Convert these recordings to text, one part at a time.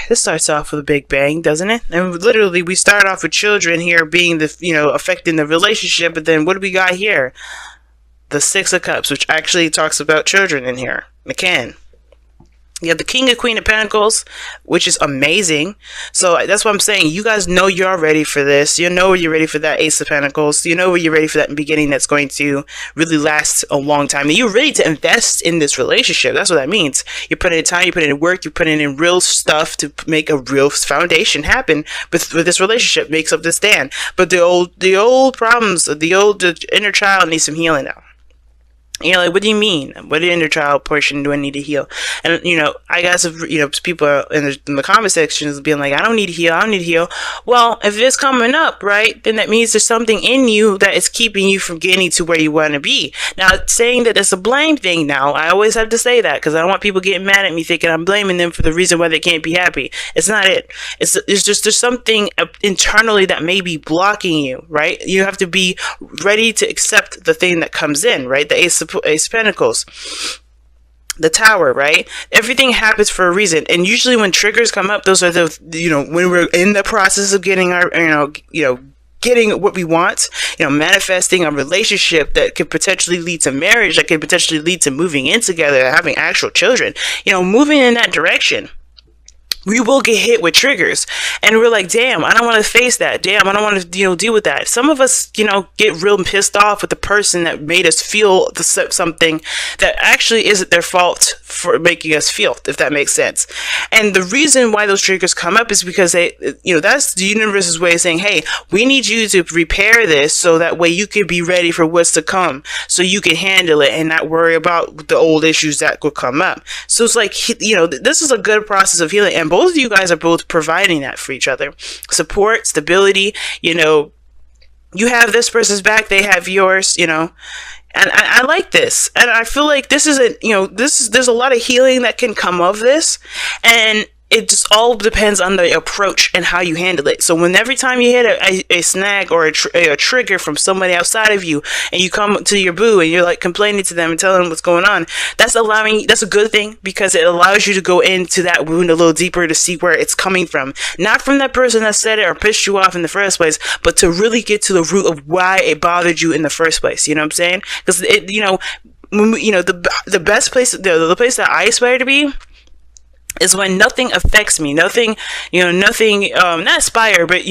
This starts off with a big bang, doesn't it? And literally, we start off with children here being the, affecting the relationship, but then what do we got here? The Six of Cups, which actually talks about children in here. McCann. You have the King and Queen of Pentacles, which is amazing. So that's what I'm saying. You guys know you're ready for this. You know you're ready for that Ace of Pentacles. You know you're ready for that beginning that's going to really last a long time. And you're ready to invest in this relationship. That's what that means. You're putting in time, you're putting in work, you're putting in real stuff to make a real foundation happen with this relationship, makes up the stand. But the old problems, the inner child needs some healing now. You're like, what do you mean? What inner child portion do I need to heal? And, I got some, people in the comment sections being like, I don't need to heal. I don't need to heal. Well, if it's coming up, right, then that means there's something in you that is keeping you from getting to where you want to be. Now, saying that it's a blame thing now, I always have to say that because I don't want people getting mad at me thinking I'm blaming them for the reason why they can't be happy. It's not it. It's just there's something internally that may be blocking you, right? You have to be ready to accept the thing that comes in, right? The Ace of Pentacles, the Tower, right? Everything happens for a reason, and usually when triggers come up, those are the when we're in the process of getting our getting what we want, manifesting a relationship that could potentially lead to marriage, that could potentially lead to moving in together, having actual children, moving in that direction. We will get hit with triggers, and we're like, damn, I don't want to face that. Damn, I don't want to, deal with that. Some of us, get real pissed off with the person that made us feel something that actually isn't their fault for making us feel, if that makes sense. And the reason why those triggers come up is because that's the universe's way of saying, hey, we need you to repair this so that way you can be ready for what's to come, so you can handle it and not worry about the old issues that could come up. So it's like, this is a good process of healing, and both of you guys are both providing that for each other. Support, stability, you have this person's back, they have yours, and I like this. And I feel like this isn't, there's a lot of healing that can come of this. And it just all depends on the approach and how you handle it. So every time you hit a snag or a trigger from somebody outside of you, and you come to your boo and you're like complaining to them and telling them what's going on, that's a good thing, because it allows you to go into that wound a little deeper to see where it's coming from. Not from that person that said it or pissed you off in the first place, but to really get to the root of why it bothered you in the first place. You know what I'm saying? Because the best place, the place that I aspire to be, is when nothing affects me, nothing, not aspire, but,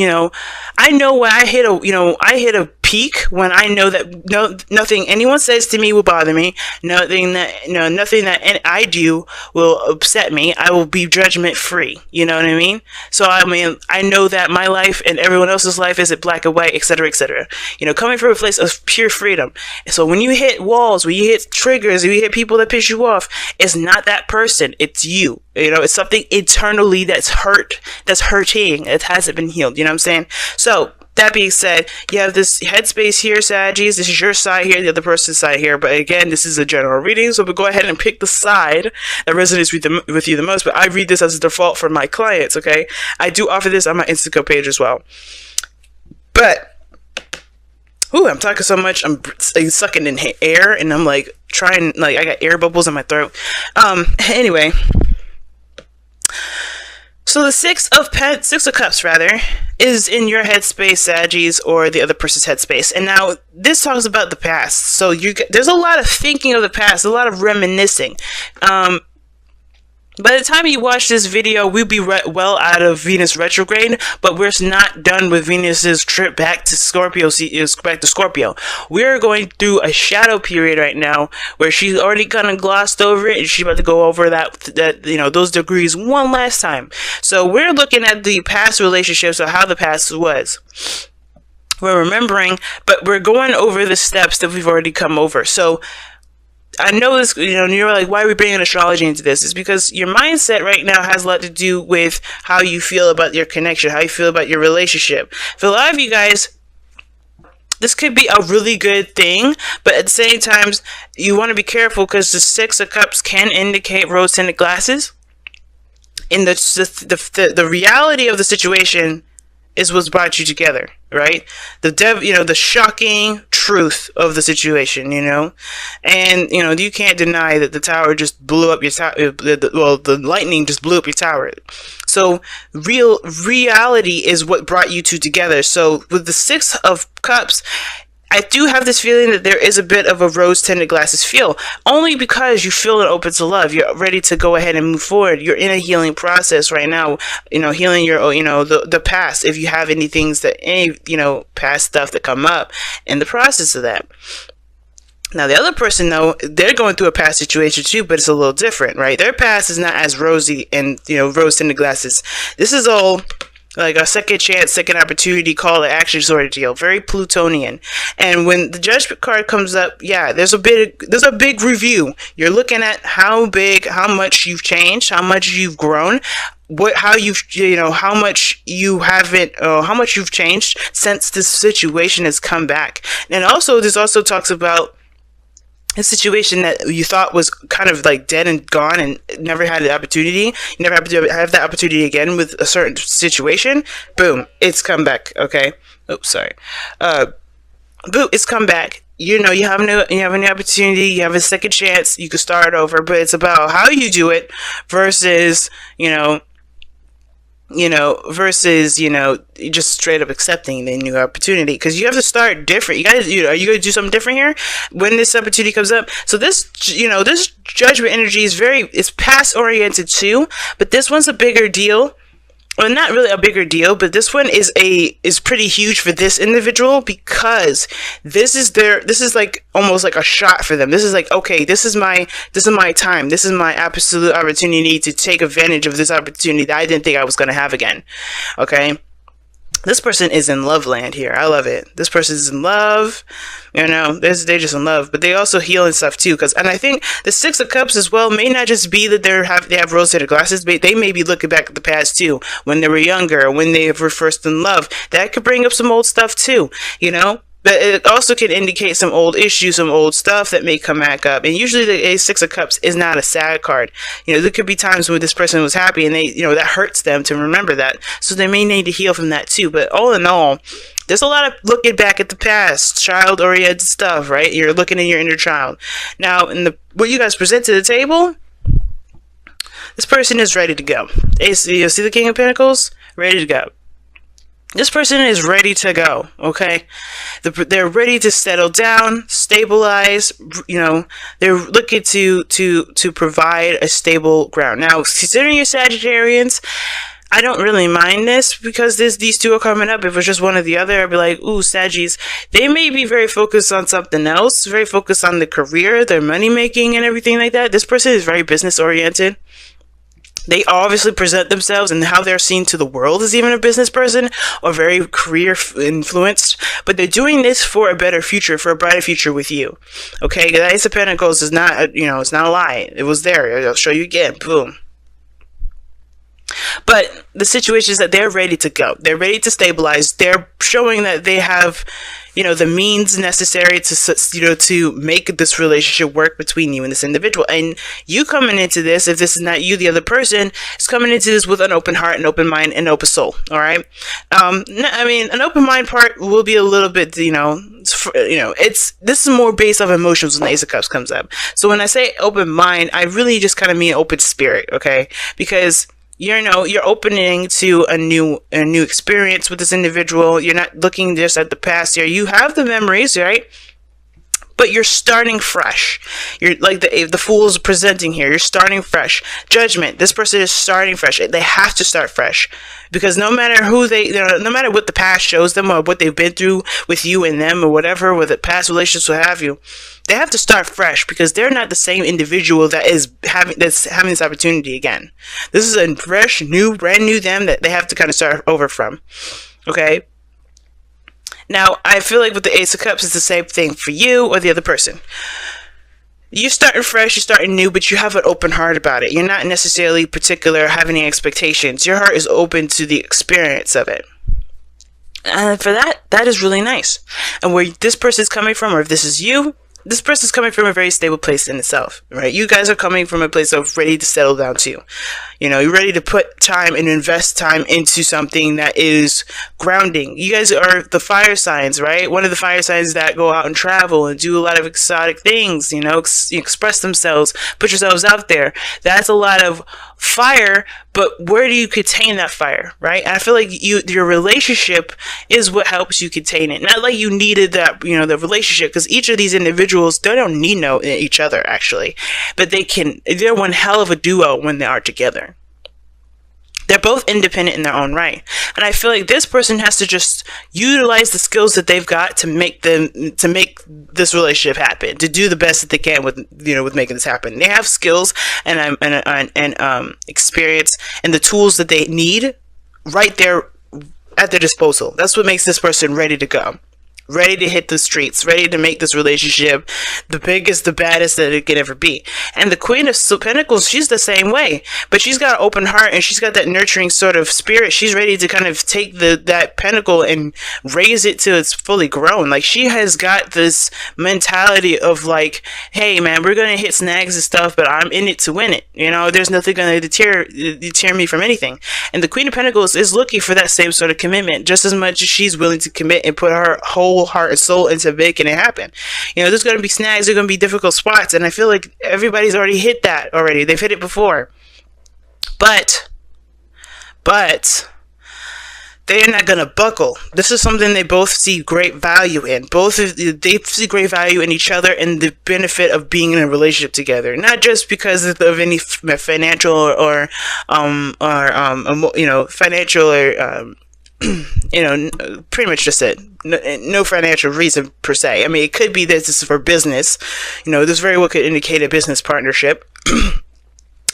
I know when I hit a peak when I know that nothing anyone says to me will bother me, nothing that I do will upset me. I will be judgment free. You know what I mean? So, I know that my life and everyone else's life isn't black and white, etc., etc. Coming from a place of pure freedom. So when you hit walls, when you hit triggers, when you hit people that piss you off, it's not that person, it's you. It's something internally that's hurting. It hasn't been healed. You know what I'm saying? So, that being said, you have this headspace here, Saggies. This is your side here, the other person's side here. But again, this is a general reading, so we'll go ahead and pick the side that resonates with you the most. But I read this as a default for my clients, okay? I do offer this on my Instagram page as well. But, I'm talking so much, I'm sucking in air, and I'm I got air bubbles in my throat. Anyway. So the Six of Cups, is in your headspace, Saggies, or the other person's headspace. And now, this talks about the past. So there's a lot of thinking of the past, a lot of reminiscing. By the time you watch this video, we'll be well out of Venus retrograde, but we're not done with Venus's trip back to Scorpio. We're going through a shadow period right now where she's already kind of glossed over it, and she's about to go over those degrees one last time. So we're looking at the past relationships, or how the past was. We're remembering, but we're going over the steps that we've already come over. So I know this, you're like, why are we bringing astrology into this? It's because your mindset right now has a lot to do with how you feel about your connection, how you feel about your relationship. For a lot of you guys, this could be a really good thing, but at the same time, you want to be careful, because the Six of Cups can indicate rose-tinted glasses. In the reality of the situation is what's brought you together, right? The shocking truth of the situation, and you can't deny that the tower just blew up your tower. The lightning just blew up your tower. So So reality is what brought you two together. So with the Six of Cups, I do have this feeling that there is a bit of a rose-tinted glasses feel, only because you feel open to love. You're ready to go ahead and move forward. You're in a healing process right now, healing your, the past. If you have any things that, past stuff that come up in the process of that. Now, the other person, though, they're going through a past situation too, but it's a little different, right? Their past is not as rosy and, rose-tinted glasses. This is all like a second chance, second opportunity, call to action sort of deal. Very Plutonian. And when the Judgment card comes up, yeah, there's a big review. You're looking at how much you've changed, how much you've grown, how much you've changed since this situation has come back. And also, this also talks about a situation that you thought was kind of like dead and gone and never had the opportunity. You never have to have that opportunity again with a certain situation. Boom, it's come back. Okay. Oops, sorry. Boom, it's come back. You have a new opportunity. You have a second chance. You can start over, but it's about how you do it versus just straight up accepting the new opportunity, because you have to start different. Are you going to do something different here when this opportunity comes up? So this Judgment energy it's past oriented too, but this one's a bigger deal. Well, not really a bigger deal, but this one is pretty huge for this individual, because this is like almost like a shot for them. This is like, okay, this is my time. This is my absolute opportunity to take advantage of this opportunity that I didn't think I was going to have again. Okay. This person is in love land here. I love it. This person is in love. They're just in love, but they also heal and stuff too. And I think the Six of Cups as well may not just be that they have rose-tinted glasses, but they may be looking back at the past too, when they were younger, when they were first in love. That could bring up some old stuff too, But it also can indicate some old issues, some old stuff that may come back up. And usually the Six of Cups is not a sad card. There could be times when this person was happy and they, that hurts them to remember that. So they may need to heal from that too. But all in all, there's a lot of looking back at the past, child-oriented stuff, right? You're looking in your inner child. Now, what you guys present to the table, this person is ready to go. You see the King of Pentacles? Ready to go. This person is ready to go, okay? They're ready to settle down, stabilize, they're looking to provide a stable ground. Now, considering you're Sagittarians, I don't really mind this, because these two are coming up. If it was just one or the other, I'd be like, ooh, Saggies. They may be very focused on something else, very focused on the career, their money making and everything like that. This person is very business oriented. They obviously present themselves, and how they're seen to the world as even a business person or very career influenced. But they're doing this for a better future, for a brighter future with you. Okay, the Ace of Pentacles is not, it's not a lie. It was there. I'll show you again. Boom. But the situation is that they're ready to go. They're ready to stabilize. They're showing that they have, the means necessary to make this relationship work between you and this individual. And you coming into this, if this is not you, the other person is coming into this with an open heart, an open mind, and an open soul. All right. An open mind part will be a little bit, this is more based off emotions when the Ace of Cups comes up. So when I say open mind, I really just kind of mean open spirit. Okay. Because you're opening to a new experience with this individual. You're not looking just at the past here. You have the memories, right? But you're starting fresh. You're like the Fool's presenting here. You're starting fresh. Judgment. This person is starting fresh. They have to start fresh, because no matter no matter what the past shows them or what they've been through with you and them or whatever, with the past relationships, what have you, they have to start fresh, because they're not the same individual that's having this opportunity again. This is a fresh, brand new them that they have to kind of start over from. Okay. Now, I feel like with the Ace of Cups, it's the same thing for you or the other person. You're starting fresh, you're starting new, but you have an open heart about it. You're not necessarily particular, have any expectations. Your heart is open to the experience of it. And for that is really nice. And where this person is coming from, or if this is you, this person is coming from a very stable place in itself, right? You guys are coming from a place of ready to settle down too. You're ready to put time and invest time into something that is grounding. You guys are the fire signs, right? One of the fire signs that go out and travel and do a lot of exotic things, express themselves, put yourselves out there. That's a lot of fire, but where do you contain that fire, right? And I feel like your relationship is what helps you contain it. Not like you needed that, the relationship, because each of these individuals, they don't need each other actually, but they're one hell of a duo when they are together. They're both independent in their own right. And I feel like this person has to just utilize the skills that they've got to make this relationship happen, to do the best that they can with making this happen. They have skills and experience and the tools that they need right there at their disposal. That's what makes this person ready to go. Ready to hit the streets, ready to make this relationship the biggest, the baddest that it could ever be. And the Queen of Pentacles, she's the same way, but she's got an open heart and she's got that nurturing sort of spirit. She's ready to kind of take that pentacle and raise it till it's fully grown. Like, she has got this mentality of like, hey man, we're gonna hit snags and stuff, but I'm in it to win it. There's nothing gonna deter me from anything. And the Queen of Pentacles is looking for that same sort of commitment, just as much as she's willing to commit and put her whole heart and soul into making it happen. There's going to be snags, there's going to be difficult spots, and I feel like everybody's already hit that already. They've hit it before. But they're not going to buckle. This is something they both see great value in. They see great value in each other and the benefit of being in a relationship together. Not just because of any financial or financial or pretty much just it. No financial reason per se. I mean, it could be that this is for business. This very well could indicate a business partnership.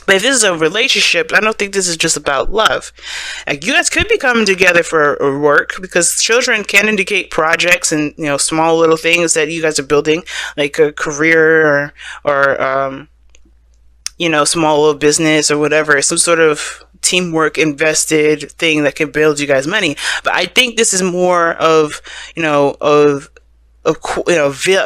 But if this is a relationship, I don't think this is just about love. Like, you guys could be coming together for work, because children can indicate projects and small little things that you guys are building, like a career or small little business or whatever, some sort of teamwork invested thing that can build you guys money. But I think this is more of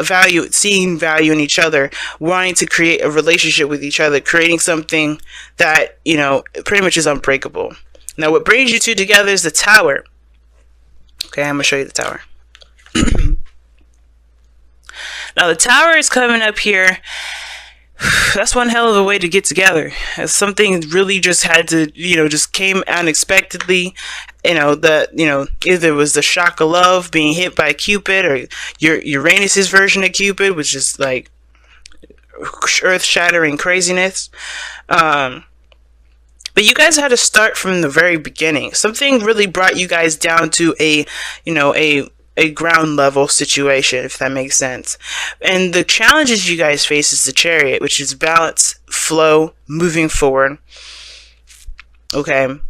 value, seeing value in each other, wanting to create a relationship with each other, creating something that pretty much is unbreakable. Now, what brings you two together is the Tower. Okay, I'm gonna show you the Tower. Now, the Tower is coming up here. That's one hell of a way to get together. Something really just had to, just came unexpectedly. Either it was the shock of love, being hit by Cupid, or Uranus's version of Cupid, which is like earth-shattering craziness. But you guys had to start from the very beginning. Something really brought you guys down to a ground level situation, if that makes sense. And the challenges you guys face is the Chariot, which is balance, flow, moving forward. Okay. And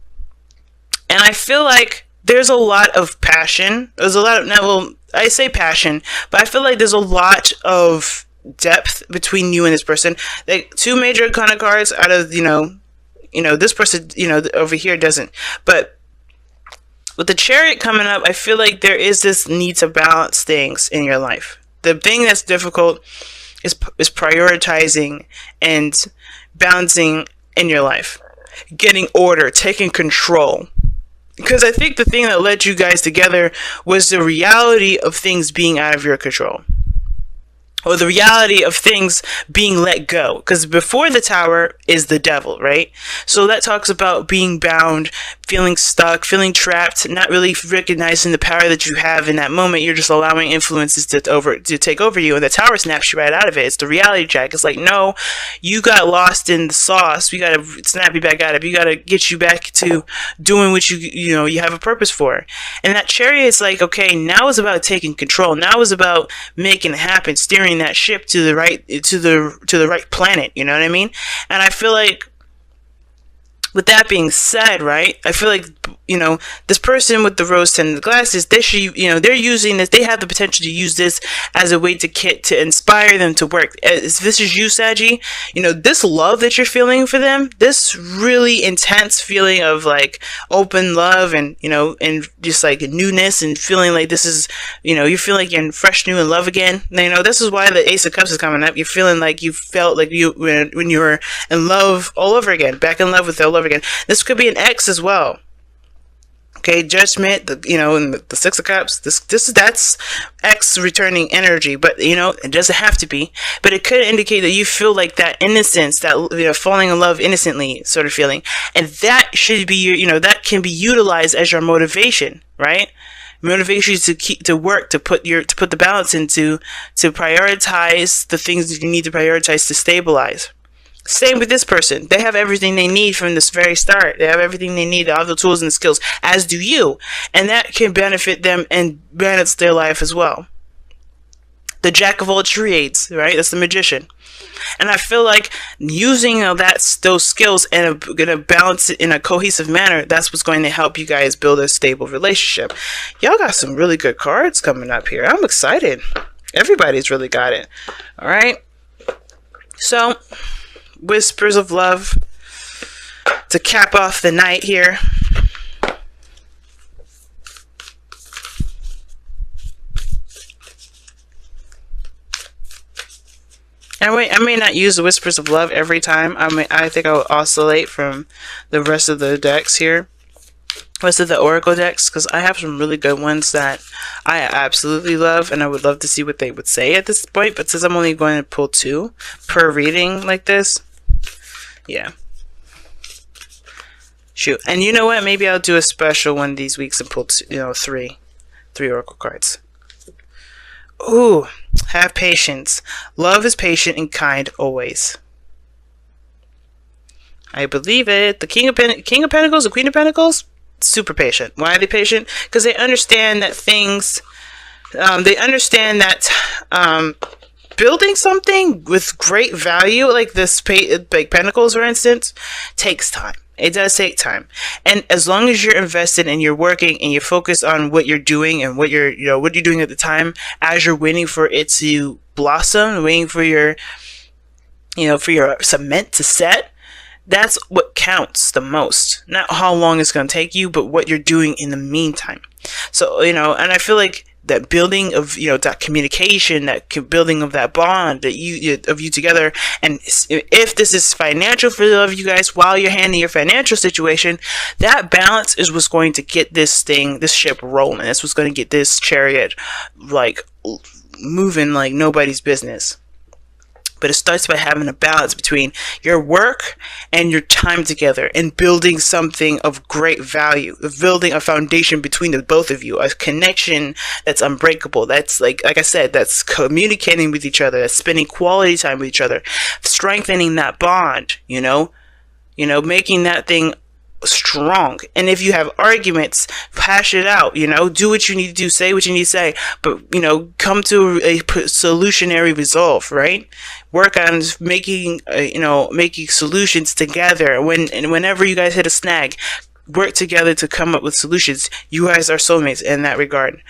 I feel like there's a lot of passion. There's a lot of, I say passion, but I feel like there's a lot of depth between you and this person. Like, two major kind of cards out of, this person, over here doesn't. But with the Chariot coming up, I feel like there is this need to balance things in your life. The thing that's difficult is prioritizing and balancing in your life. Getting order, taking control. Because I think the thing that led you guys together was the reality of things being out of your control. Or the reality of things being let go. Because before the Tower is the Devil, right? So that talks about being bound, feeling stuck, feeling trapped, not really recognizing the power that you have in that moment. You're just allowing influences to take over you, and the Tower snaps you right out of it. It's the reality check. It's like, no, you got lost in the sauce. We gotta snap you back out of it. You gotta get you back to doing what you have a purpose for. And that Chariot is like, okay, now it's about taking control. Now it's about making it happen, steering that ship to the right planet. You know what I mean? And I feel like, with that being said, right, I feel like, this person with the rose-tinted glasses, they should, they're using this, they have the potential to use this as a way to inspire them to work. If this is you, Saggy, this love that you're feeling for them, this really intense feeling of like open love and, and just like newness and feeling like this is, you feel like you're fresh, new in love again. This is why the Ace of Cups is coming up. You're feeling like you felt like when you were in love all over again, back in love with all over again. This could be an ex as well. Okay, judgment, and the Six of Cups, that's X returning energy, but it doesn't have to be, but it could indicate that you feel like that innocence, that falling in love innocently sort of feeling, and that should be your, that can be utilized as your motivation, right? Motivation to work, to put the balance into, to prioritize the things that you need to prioritize to stabilize. Same with this person. They have everything they need from this very start. They have everything they need, all the tools and skills, as do you. And that can benefit them and benefits their life as well. The Jack of all trades, right? That's the Magician. And I feel like using those skills and going to balance it in a cohesive manner, that's what's going to help you guys build a stable relationship. Y'all got some really good cards coming up here. I'm excited. Everybody's really got it. All right. So, whispers of love to cap off the night here. I may not use the whispers of love every time. I think I'll oscillate from the rest of the decks here. Rest of the Oracle decks, because I have some really good ones that I absolutely love, and I would love to see what they would say at this point. But since I'm only going to pull 2 per reading like this, yeah. Shoot. And you know what? Maybe I'll do a special one of these weeks and pull 3 Oracle cards. Ooh, have patience. Love is patient and kind always. I believe it. The King of Pentacles, the Queen of Pentacles, super patient. Why are they patient? Because they understand that things, building something with great value, like this, like Pentacles, for instance, takes time. It does take time. And as long as you're invested and you're working and you focus on what you're doing and what you're doing at the time, as you're waiting for it to blossom, waiting for your cement to set, that's what counts the most. Not how long it's going to take you, but what you're doing in the meantime. So, and I feel like that building of, that communication, that building of that bond that you together. And if this is financial for the of you guys, while you're handling your financial situation, that balance is what's going to get this ship rolling. That's what's going to get this chariot like moving like nobody's business. But it starts by having a balance between your work and your time together and building something of great value, building a foundation between the both of you, a connection that's unbreakable. That's like I said, that's communicating with each other, that's spending quality time with each other, strengthening that bond, making that thing strong. And if you have arguments, hash it out, do what you need to do, say what you need to say, but come to a solutionary resolve, right? Work on making solutions together. Whenever you guys hit a snag, work together to come up with solutions. You guys are soulmates in that regard.